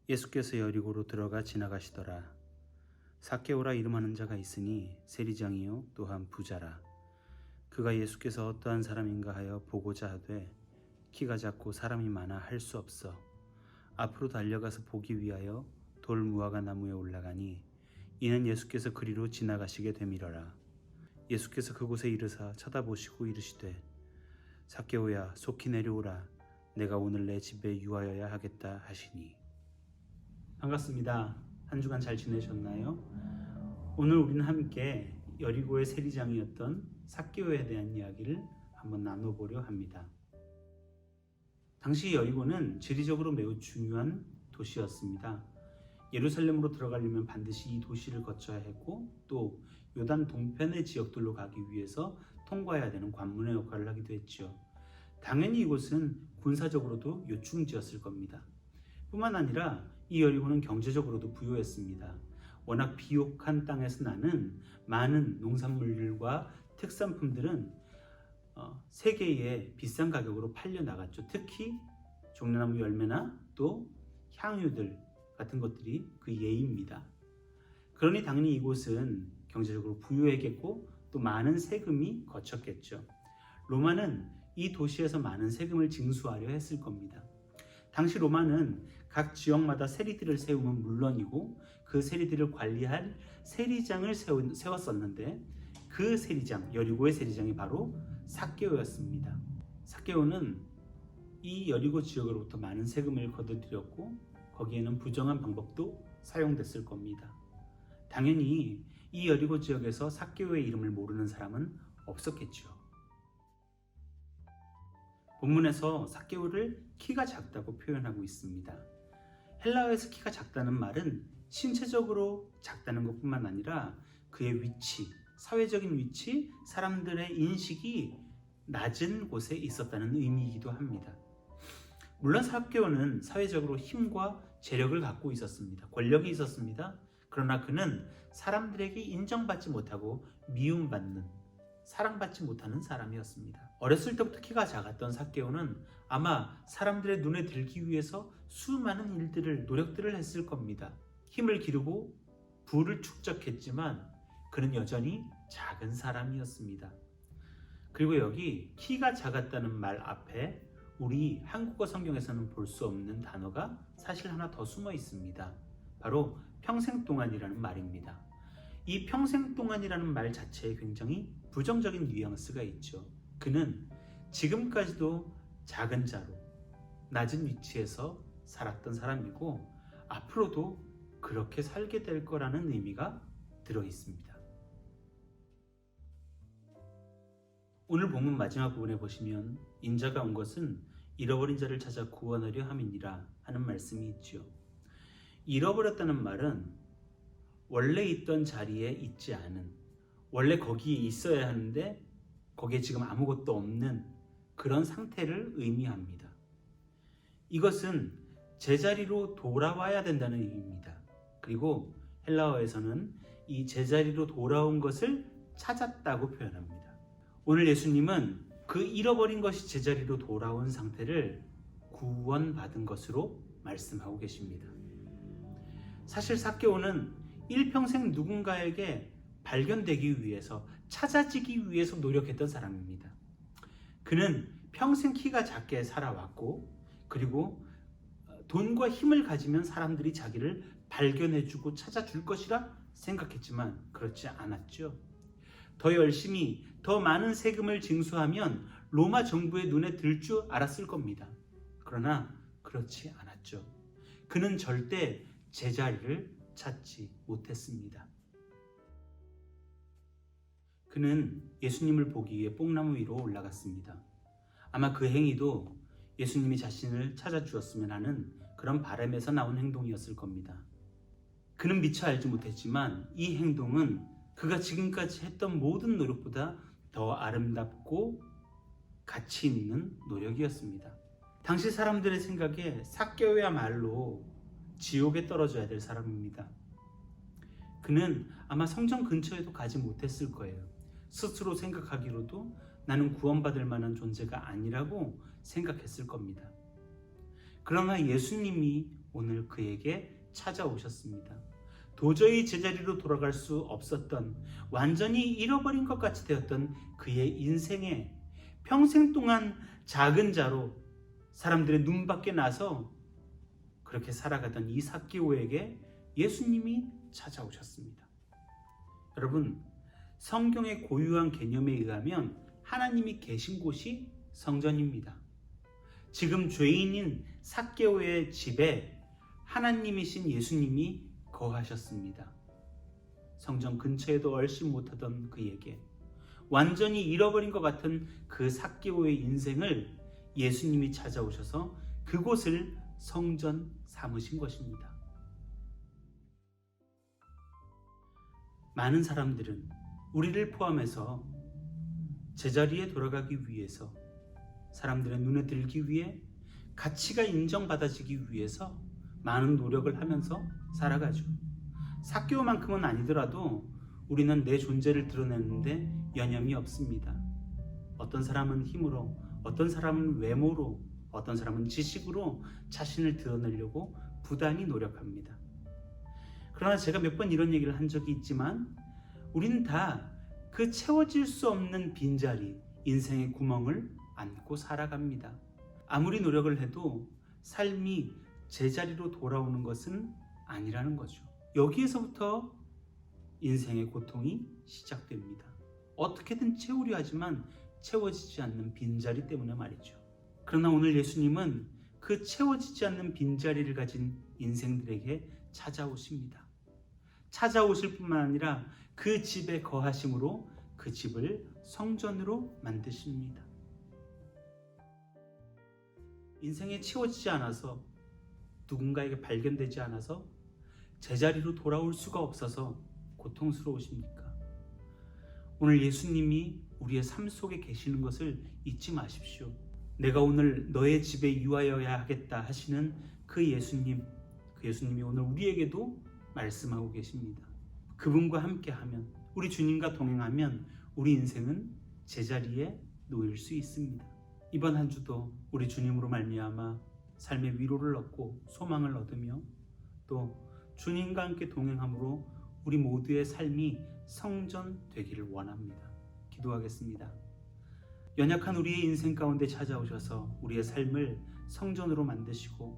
예수께서 여리고로 들어가 지나가시더라. 삭개오라 이름하는 자가 있으니 세리장이요 또한 부자라. 그가 예수께서 어떠한 사람인가 하여 보고자 하되 키가 작고 사람이 많아 할 수 없어 앞으로 달려가서 보기 위하여 돌 무화과 나무에 올라가니 이는 예수께서 그리로 지나가시게 되밀어라. 예수께서 그곳에 이르사 쳐다보시고 이르시되 삭개오야 속히 내려오라. 내가 오늘 내 집에 유하여야 하겠다 하시니. 반갑습니다. 한 주간 잘 지내셨나요? 오늘 우리는 함께 여리고의 세리장이었던 삭개오에 대한 이야기를 한번 나눠보려 합니다. 당시 여리고는 지리적으로 매우 중요한 도시였습니다. 예루살렘으로 들어가려면 반드시 이 도시를 거쳐야 했고 또 요단 동편의 지역들로 가기 위해서 통과해야 되는 관문의 역할을 하기도 했죠. 당연히 이곳은 군사적으로도 요충지였을 겁니다. 뿐만 아니라 이 여리고는 경제적으로도 부유했습니다. 워낙 비옥한 땅에서 나는 많은 농산물들과 특산품들은 세계에 비싼 가격으로 팔려 나갔죠. 특히 종려나무 열매나 또 향유들 같은 것들이 그 예입니다. 그러니 당연히 이곳은 경제적으로 부유했겠고 또 많은 세금이 거쳤겠죠. 로마는 이 도시에서 많은 세금을 징수하려 했을 겁니다. 당시 로마는 각 지역마다 세리들을 세우면 물론이고 그 세리들을 관리할 세리장을 세웠었는데 그 세리장, 여리고의 세리장이 바로 삭개오였습니다. 삭개오는 이 여리고 지역으로부터 많은 세금을 거둬들였고 거기에는 부정한 방법도 사용됐을 겁니다. 당연히 이 여리고 지역에서 삭개오의 이름을 모르는 사람은 없었겠죠. 본문에서 삭개오를 키가 작다고 표현하고 있습니다. 헬라어에서 키가 작다는 말은 신체적으로 작다는 것뿐만 아니라 그의 위치, 사회적인 위치, 사람들의 인식이 낮은 곳에 있었다는 의미이기도 합니다. 물론 삭개오는 사회적으로 힘과 재력을 갖고 있었습니다. 권력이 있었습니다. 그러나 그는 사람들에게 인정받지 못하고 미움받는, 사랑받지 못하는 사람이었습니다. 어렸을 때부터 키가 작았던 삭개오는 아마 사람들의 눈에 들기 위해서 수많은 일들을, 노력들을 했을 겁니다. 힘을 기르고 부를 축적했지만 그는 여전히 작은 사람이었습니다. 그리고 여기 키가 작았다는 말 앞에 우리 한국어 성경에서는 볼 수 없는 단어가 사실 하나 더 숨어 있습니다. 바로 평생 동안이라는 말입니다. 이 평생 동안이라는 말 자체에 굉장히 부정적인 뉘앙스가 있죠. 그는 지금까지도 작은 자로 낮은 위치에서 살았던 사람이고 앞으로도 그렇게 살게 될 거라는 의미가 들어 있습니다. 오늘 본문 마지막 부분에 보시면 인자가 온 것은 잃어버린 자를 찾아 구원하려 함이니라 하는 말씀이 있죠. 잃어버렸다는 말은 원래 있던 자리에 있지 않은, 원래 거기에 있어야 하는데 거기에 지금 아무것도 없는 그런 상태를 의미합니다. 이것은 제자리로 돌아와야 된다는 의미입니다. 그리고 헬라어에서는 이 제자리로 돌아온 것을 찾았다고 표현합니다. 오늘 예수님은 그 잃어버린 것이 제자리로 돌아온 상태를 구원받은 것으로 말씀하고 계십니다. 사실 삭개오는 일평생 누군가에게 발견되기 위해서, 찾아지기 위해서 노력했던 사람입니다. 그는 평생 키가 작게 살아왔고 그리고 돈과 힘을 가지면 사람들이 자기를 발견해주고 찾아줄 것이라 생각했지만 그렇지 않았죠. 더 열심히, 더 많은 세금을 징수하면 로마 정부의 눈에 들 줄 알았을 겁니다. 그러나 그렇지 않았죠. 그는 절대 제자리를 찾지 못했습니다. 그는 예수님을 보기 위해 뽕나무 위로 올라갔습니다. 아마 그 행위도 예수님이 자신을 찾아주었으면 하는 그런 바람에서 나온 행동이었을 겁니다. 그는 미처 알지 못했지만 이 행동은 그가 지금까지 했던 모든 노력보다 더 아름답고 가치 있는 노력이었습니다. 당시 사람들의 생각에 삭개오야말로 지옥에 떨어져야 될 사람입니다. 그는 아마 성전 근처에도 가지 못했을 거예요. 스스로 생각하기로도 나는 구원받을 만한 존재가 아니라고 생각했을 겁니다. 그러나 예수님이 오늘 그에게 찾아오셨습니다. 도저히 제자리로 돌아갈 수 없었던, 완전히 잃어버린 것 같이 되었던 그의 인생에 평생 동안 작은 자로 사람들의 눈밖에 나서 그렇게 살아가던 이 삭개오에게 예수님이 찾아오셨습니다. 여러분, 성경의 고유한 개념에 의하면 하나님이 계신 곳이 성전입니다. 지금 죄인인 삭개오의 집에 하나님이신 예수님이 거하셨습니다. 성전 근처에도 얼씬 못하던 그에게, 완전히 잃어버린 것 같은 그 삭개오의 인생을 예수님이 찾아오셔서 그곳을 성전 삼으신 것입니다. 많은 사람들은 우리를 포함해서 제자리에 돌아가기 위해서, 사람들의 눈에 들기 위해, 가치가 인정받아지기 위해서 많은 노력을 하면서 살아가죠. 삭개오만큼은 아니더라도 우리는 내 존재를 드러내는데 여념이 없습니다. 어떤 사람은 힘으로, 어떤 사람은 외모로, 어떤 사람은 지식으로 자신을 드러내려고 부단히 노력합니다. 그러나 제가 몇 번 이런 얘기를 한 적이 있지만 우리는 다 그 채워질 수 없는 빈자리, 인생의 구멍을 안고 살아갑니다. 아무리 노력을 해도 삶이 제자리로 돌아오는 것은 아니라는 거죠. 여기에서부터 인생의 고통이 시작됩니다. 어떻게든 채우려 하지만 채워지지 않는 빈자리 때문에 말이죠. 그러나 오늘 예수님은 그 채워지지 않는 빈자리를 가진 인생들에게 찾아오십니다. 찾아오실 뿐만 아니라 그 집에 거하심으로 그 집을 성전으로 만드십니다. 인생에 채워지지 않아서, 누군가에게 발견되지 않아서 제자리로 돌아올 수가 없어서 고통스러우십니까? 오늘 예수님이 우리의 삶 속에 계시는 것을 잊지 마십시오. 내가 오늘 너의 집에 유하여야 하겠다 하시는 그 예수님이 오늘 우리에게도 말씀하고 계십니다. 그분과 함께하면, 우리 주님과 동행하면 우리 인생은 제자리에 놓일 수 있습니다. 이번 한 주도 우리 주님으로 말미암아 삶의 위로를 얻고 소망을 얻으며 또 주님과 함께 동행함으로 우리 모두의 삶이 성전 되기를 원합니다. 기도하겠습니다. 연약한 우리의 인생 가운데 찾아오셔서 우리의 삶을 성전으로 만드시고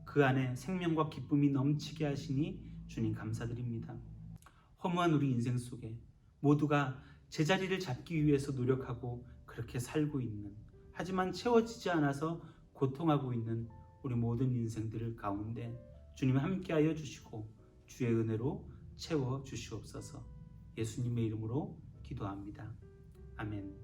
그 안에 생명과 기쁨이 넘치게 하시니 주님 감사드립니다. 허무한 우리 인생 속에 모두가 제자리를 잡기 위해서 노력하고 그렇게 살고 있는, 하지만 채워지지 않아서 고통하고 있는 우리 모든 인생들 가운데 주님 함께하여 주시고 주의 은혜로 채워 주시옵소서. 예수님의 이름으로 기도합니다. 아멘.